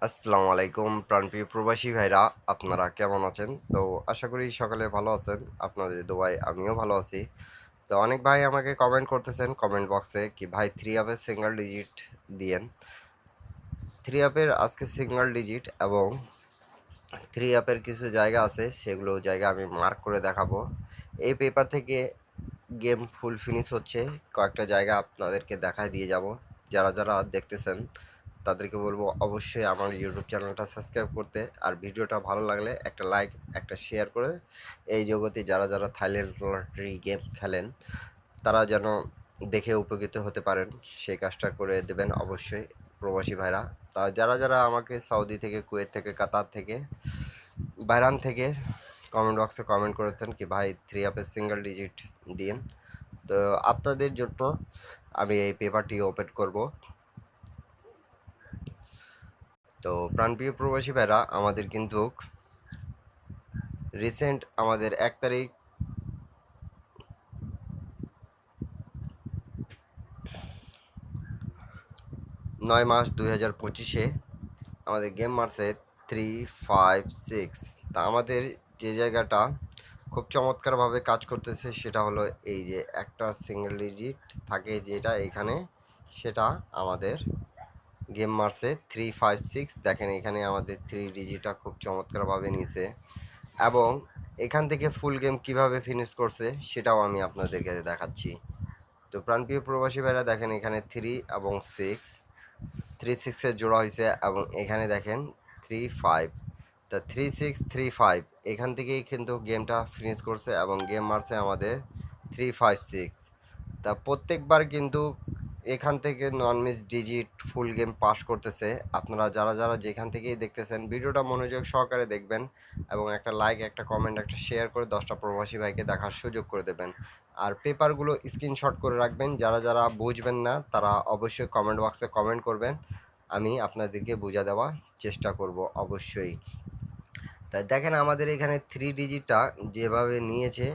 আসসালামু আলাইকুম প্রাণপ্রিয় প্রবাসী ভাইরা, আপনারা কেমন আছেন? তো আশা করি সকালে ভালো আছেন। আপনাদের দোয়ায় আমিও ভালো আছি। তো অনেক ভাই আমাকে কমেন্ট করতেছেন কমেন্ট বক্সে কি ভাই 3 অ্যাপের সিঙ্গেল ডিজিট দিয়েন। 3 অ্যাপের আজকে সিঙ্গেল ডিজিট এবং 3 অ্যাপের কিছু জায়গা আছে সেগুলো জায়গা আমি মার্ক করে দেখাবো। এই পেপার থেকে গেম ফুল ফিনিশ হচ্ছে, কয়েকটা জায়গা আপনাদেরকে দেখায় দিয়ে যাব। যারা দেখতেছেন তাদেরকে বলবো অবশ্যই আমার ইউটিউব চ্যানেলটা সাবস্ক্রাইব করতে, আর ভিডিওটা ভালো লাগলে একটা লাইক একটা শেয়ার করে এই জগতে যারা থাইল্যান্ড লটারি গেম খেলেন তারা যেন দেখে উপকৃত হতে পারেন, সেই কাজটা করে দেবেন অবশ্যই প্রবাসী ভাইরা। তা যারা আমাকে সৌদি থেকে, কুয়েত থেকে, কাতার থেকে, বাইরান থেকে কমেন্ট বক্সে কমেন্ট করেছেন কি ভাই 3 অ্যাপের সিঙ্গেল ডিজিট দিন, তো আপনাদের জন্য আমি এই পেপারটি ওপেন করব। তো প্রাণপ্রিয় প্রবাসী ভাইরা, আমাদের কিন্তু রিসেন্ট আমাদের 1 তারিখ 9 মাস 2025-এ আমাদের গেম মারছে 356। তা আমাদের যে জায়গাটা খুব চমৎকারভাবে কাজ করতেছে সেটা হলো এই যে একটা সিঙ্গেল ডিজিট থাকে যেটা এখানে, সেটা আমাদের গেম মারছে 356। দেখেন এখানে আমাদের 3 ডিজিটটা খুব চমৎকারভাবে নিছে এবং এখান থেকে ফুল গেম কিভাবে ফিনিশ করছে সেটাও আমি আপনাদেরকে দেখাচ্ছি। তো প্রাণপ্রিয় প্রবাসী ভাইরা দেখেন এখানে 3 এবং 6 জোড়া হয়েছে এবং এখানে দেখেন 35। তা 3635 এখান থেকেই কিন্তু গেমটা ফিনিশ করছে এবং গেম মারছে আমাদের 356। তা প্রত্যেকবার কিন্তু এখান থেকে non miss digit full game pass করতেছে। আপনারা যারা যেখান থেকেই দেখতেছেন ভিডিওটা মনোযোগ সহকারে দেখবেন এবং একটা লাইক একটা কমেন্ট একটা শেয়ার করে 10টা প্রবাসী ভাইকে দেখার সুযোগ করে দেবেন। আর পেপারগুলো স্ক্রিনশট করে রাখবেন। যারা বুঝবেন না তারা অবশ্যই কমেন্ট বক্সে কমেন্ট করবেন, আমি আপনাদেরকে বুঝা দেওয়ার চেষ্টা করব অবশ্যই। তাই দেখেন আমাদের এখানে 3 ডিজিটটা যেভাবে নিয়েছে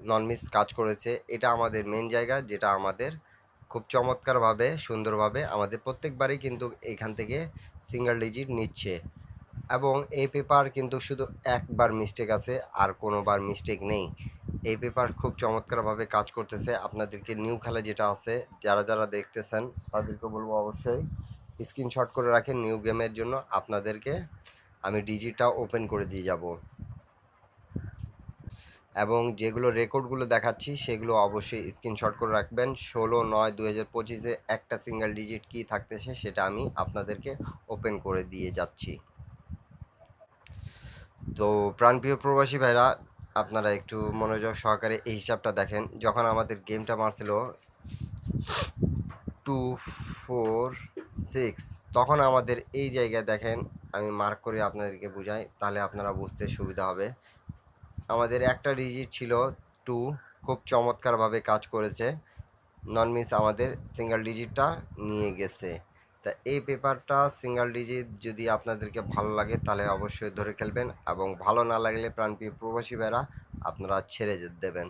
নন মিস কাজ করেছে, এটা আমাদের মেন জায়গা, যেটা আমাদের খুব চমৎকারভাবে সুন্দরভাবে আমাদের প্রত্যেকবারই কিন্তু এখান থেকে সিঙ্গেল ডিজিট নিচ্ছে এবং এই পেপার কিন্তু শুধু একবার মিস্টেক আছে, আর কোনোবার মিস্টেক নেই। এই পেপার খুব চমৎকারভাবে কাজ করতেছে। আপনাদেরকে নিউ খেলা যেটা আছে, যারা দেখতেছেন তাদেরকে বলবো অবশ্যই স্ক্রিনশট করে রাখেন। নিউ গেমের জন্য আপনাদেরকে আমি ডিজিটটা ওপেন করে দিয়ে যাব এবং যেগুলো রেকর্ডগুলো দেখাচ্ছি সেগুলো অবশ্যই স্ক্রিনশট করে রাখবেন। 16/9/2025-এ একটা সিঙ্গেল ডিজিট কি থাকতেছে সেটা আমি আপনাদেরকে ওপেন করে দিয়ে যাচ্ছি। তো প্রাণপ্রিয় প্রবাসী ভাইরা, আপনারা একটু মনোযোগ সহকারে এই হিসাবটা দেখেন। যখন আমাদের গেমটা মারছিল 246, তখন আমাদের এই জায়গায় দেখেন, আমি মার্ক করে আপনাদেরকে বুঝাই তাহলে আপনারা বুঝতে সুবিধা হবে। আমাদের একটা ডিজিট ছিল 2, খুব চমৎকারভাবে কাজ করেছে। নন মিস আমাদের সিঙ্গেল ডিজিটটা নিয়ে গেছে। তা এই পেপারটা সিঙ্গেল ডিজিট যদি আপনাদেরকে ভালো লাগে তাহলে অবশ্যই ধরে খেলবেন এবং ভালো না লাগলে প্রাণপ্রিয় প্রবাসী ভাইরা আপনারা ছেড়ে দেবেন।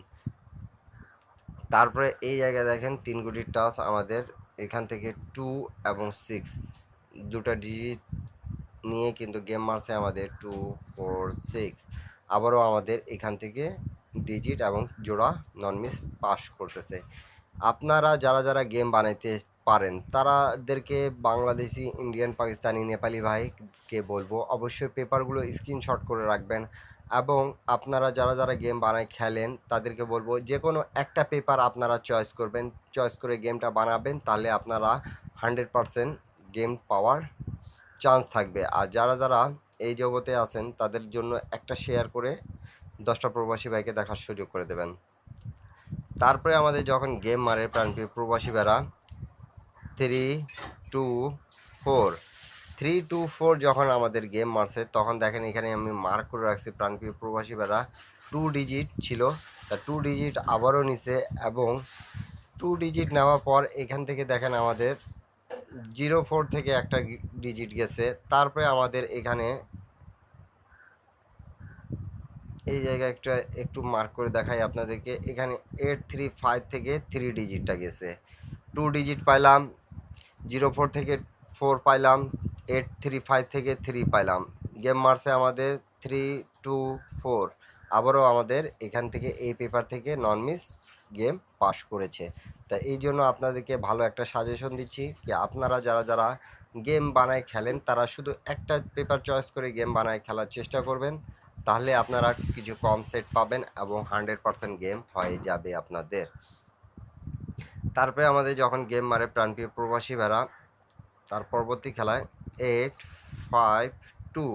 তারপরে এই জায়গায় দেখেন 3 কোটির টাচ আমাদের এখান থেকে 2 এবং 6 দুটা ডিজিট নিয়ে কিন্তু গেম মারছে আমাদের 246। আবারও আমাদের এখান থেকে ডিজিট এবং জোড়া নন মিস পাস করতেছে। আপনারা যারা গেম বানাইতে পারেন তাদেরকে বাংলাদেশি, ইন্ডিয়ান, পাকিস্তানি, নেপালি ভাইকে বলবো অবশ্যই পেপারগুলো স্ক্রিনশট করে রাখবেন এবং আপনারা যারা গেম বানায় খেলেন তাদেরকে বলবো যে কোনো একটা পেপার আপনারা চয়েস করবেন, চয়েস করে গেমটা বানাবেন, তাহলে আপনারা 100% গেম পাওয়ার চান্স থাকবে। আর যারা এই জগতে আছেন তাদের জন্য একটা শেয়ার করে 10টা প্রবাসী ভাইকে দেখার সুযোগ করে দেবেন। তারপরে আমাদের যখন গেম মারে প্রাণপ্রিয় প্রবাসী ভাইরা 324 324 যখন আমাদের গেম মারছে তখন দেখেন এখানে আমি মার্ক করে রাখছি প্রাণপ্রিয় প্রবাসী ভাইরা 2 ডিজিট ছিল। তা 2 ডিজিট আবারও নিছে এবং 2 ডিজিট নেওয়ার পর এখান থেকে দেখেন আমাদের 04 থেকে একটা ডিজিট গেছে। তারপরে আমাদের এখানে এই জায়গায় একটু মার্ক করে দেখাই আপনাদেরকে, এখানে 835 থেকে 3 ডিজিটটা গেছে। 2 ডিজিট পাইলাম, 04 থেকে 4 পাইলাম, 835 থেকে 3 পাইলাম। গেম মারছে আমাদের 324। আবারও আমাদের এখান থেকে এই পেপার থেকে নন মিস গেম পাস করেছে। তা এই জন্য আপনাদেরকে ভালো একটা সাজেশন দিচ্ছি যে আপনারা যারা যারা গেম বানায় খেলেন তারা শুধু একটা পেপার চয়েস করে গেম বানায় খেলার চেষ্টা করবেন, তাহলে আপনারা কিছু কম সেট পাবেন এবং 100% গেম হয়ে যাবে আপনাদের। তারপরে আমাদের যখন গেম মারে প্রাণপ্রিয় প্রবাসী ভাইরা, তার পরবর্তী খেলায় 852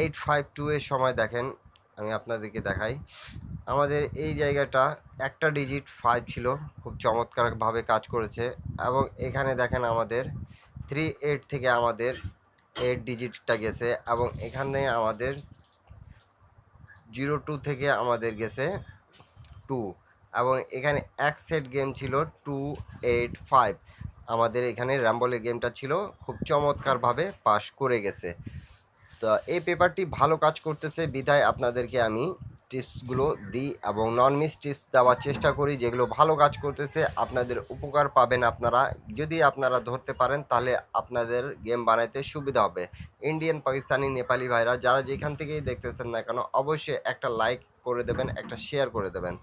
852 এর সময় দেখেন, আমি আপনাদেরকে দেখাই। আমাদের এই জায়গাটা একটা ডিজিট 5 ছিল, খুব চমৎকারভাবে কাজ করেছে। এবং এখানে দেখেন আমাদের 38 থেকে আমাদের 8 ডিজিটটা গেছে এবং এখানে আমাদের 02 থেকে আমাদের গেছে 2 এবং এখানে এক সেট গেম ছিল 285। আমাদের এখানে র্যাম্বলে গেমটা ছিল, খুব চমৎকারভাবে পাস করে গেছে। তো এই পেপারটি ভালো কাজ করতেছে বিধায় আপনাদেরকে আমি টিপসগুলো দিই এবং নন মিস টিপস দেওয়ার চেষ্টা করি, যেগুলো ভালো কাজ করতেছে, আপনাদের উপকার পাবেন আপনারা। যদি আপনারা ধরতে পারেন তাহলে আপনাদের গেম বানাইতে সুবিধা হবে। ইন্ডিয়ান, পাকিস্তানি, নেপালি ভাইরা যারা যেখান থেকেই দেখতেছেন না কেন অবশ্যই একটা লাইক করে দেবেন, একটা শেয়ার করে দেবেন।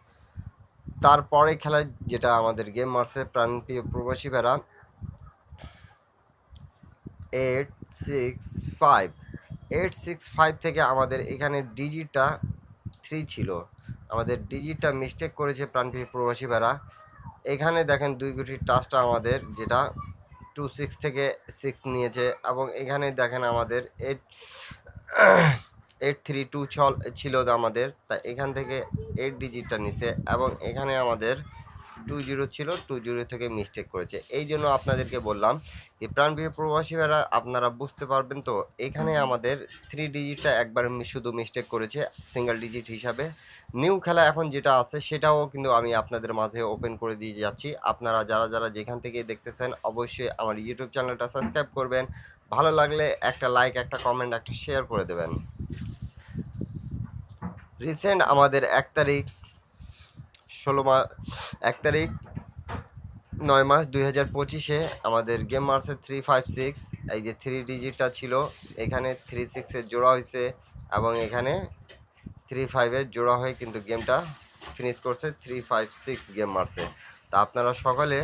তারপরে খেলায় যেটা আমাদের গেম মারছে প্রাণপ্রিয় প্রবাসী ভাইরা 865 865 থেকে আমাদের এখানে ডিজিটটা 3 ছিল। আমাদের ডিজিটটা মিস্টেক করেছে প্রাণপ্রিয় প্রবাসী ভাইরা। এখানে দেখেন 2 গুটির টাচটা আমাদের যেটা 26 থেকে 6 নিয়েছে এবং এখানে দেখেন আমাদের 832 ছিল আমাদের, তা এখান থেকে 8 ডিজিটটা নিছে এবং এখানে আমাদের 20 ছিল, 20 থেকে মিস্টেক করেছে। এই জন্য আপনাদেরকে বললাম যে প্রাণপ্রিয় প্রবাসী ভাইরা আপনারা বুঝতে পারবেন। তো এখানে আমাদের 3 ডিজিটটা একবার শুধু মিস্টেক করেছে সিঙ্গেল ডিজিট হিসাবে। নিউ খেলা এখন যেটা আছে সেটাও কিন্তু আমি আপনাদের মাঝে ওপেন করে দিয়ে যাচ্ছি। আপনারা যারা যারা যেখান থেকে দেখতেছেন অবশ্যই আমার ইউটিউব চ্যানেলটা সাবস্ক্রাইব করবেন। ভালো লাগলে একটা লাইক, একটা কমেন্ট, একটা শেয়ার করে দেবেন। রিসেন্ট আমাদের 1 তারিখ 9 মাস 2025-এ আমাদের গেম মারছে 356। এই যে 3 ডিজিটটা ছিল, এখানে 36-এর জোড়া হয়েছে এবং এখানে 35-এর জোড়া হয়ে কিন্তু গেমটা ফিনিশ করছে। 356 গেম মারছে। তা আপনারা সকলে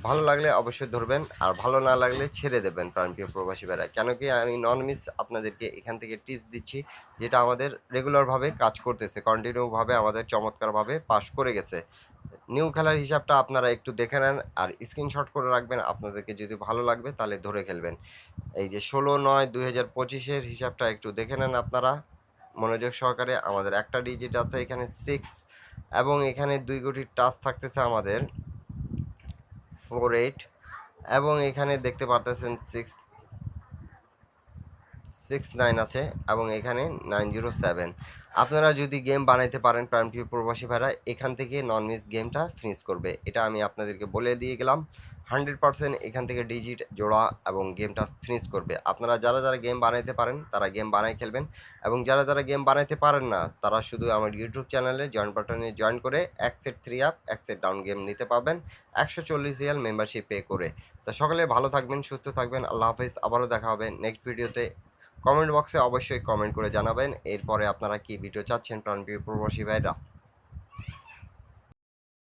ভালো লাগলে অবশ্যই ধরবেন, আর ভালো না লাগলে ছেড়ে দেবেন প্রাণপ্রিয় প্রবাসী ভাইরা। কেন কি আমি নন মিস আপনাদেরকে এখান থেকে টিপস দিচ্ছি যেটা আমাদের রেগুলারভাবে কাজ করতেছে, কন্টিনিউভাবে আমাদের চমৎকারভাবে পাস করে গেছে। নিউ খেলার হিসাবটা আপনারা একটু দেখে নেন আর স্ক্রিনশট করে রাখবেন, আপনাদেরকে যদি ভালো লাগবে তাহলে ধরে খেলবেন। এই যে 16/9/2025-এর হিসাবটা একটু দেখে নেন আপনারা মনোযোগ সহকারে। আমাদের একটা ডিজিট আছে এখানে 6 এবং এখানে 2 গুটির টাচ থাকতেছে আমাদের 48 এবং এখানে দেখতে পারতেছেন 669 আছে এবং এখানে 907। আপনারা যদি গেম বানাইতে পারেন প্রাণপ্রিয় প্রবাসী ভাইরা, এখান থেকে নন মিস গেমটা ফিনিশ করবে, এটা আমি আপনাদেরকে বলে দিয়ে গেলাম। 100% এখান থেকে ডিজিট জোড়া এবং গেমটা ফিনিশ করবে। আপনারা যারা যারা গেম বানাইতে পারেন তারা গেম বানাই খেলবেন এবং যারা যারা গেম বানাইতে পারেন না তারা শুধু আমার ইউটিউব চ্যানেলে জয়েন বাটনে জয়েন করে এক সেট 3 আপ, এক সেট ডাউন গেম নিতে পারবেন 140 রিয়াল মেম্বারশিপ পে করে। তো সকলে ভালো থাকবেন, সুস্থ থাকবেন। আল্লাহ হাফেজ। আবারও দেখা হবে নেক্সট ভিডিওতে। কমেন্ট বক্সে অবশ্যই কমেন্ট করে জানাবেন এরপরে আপনারা কি ভিডিও চাচ্ছেন প্রাণপ্রিয় প্রবাসী ভাইরা।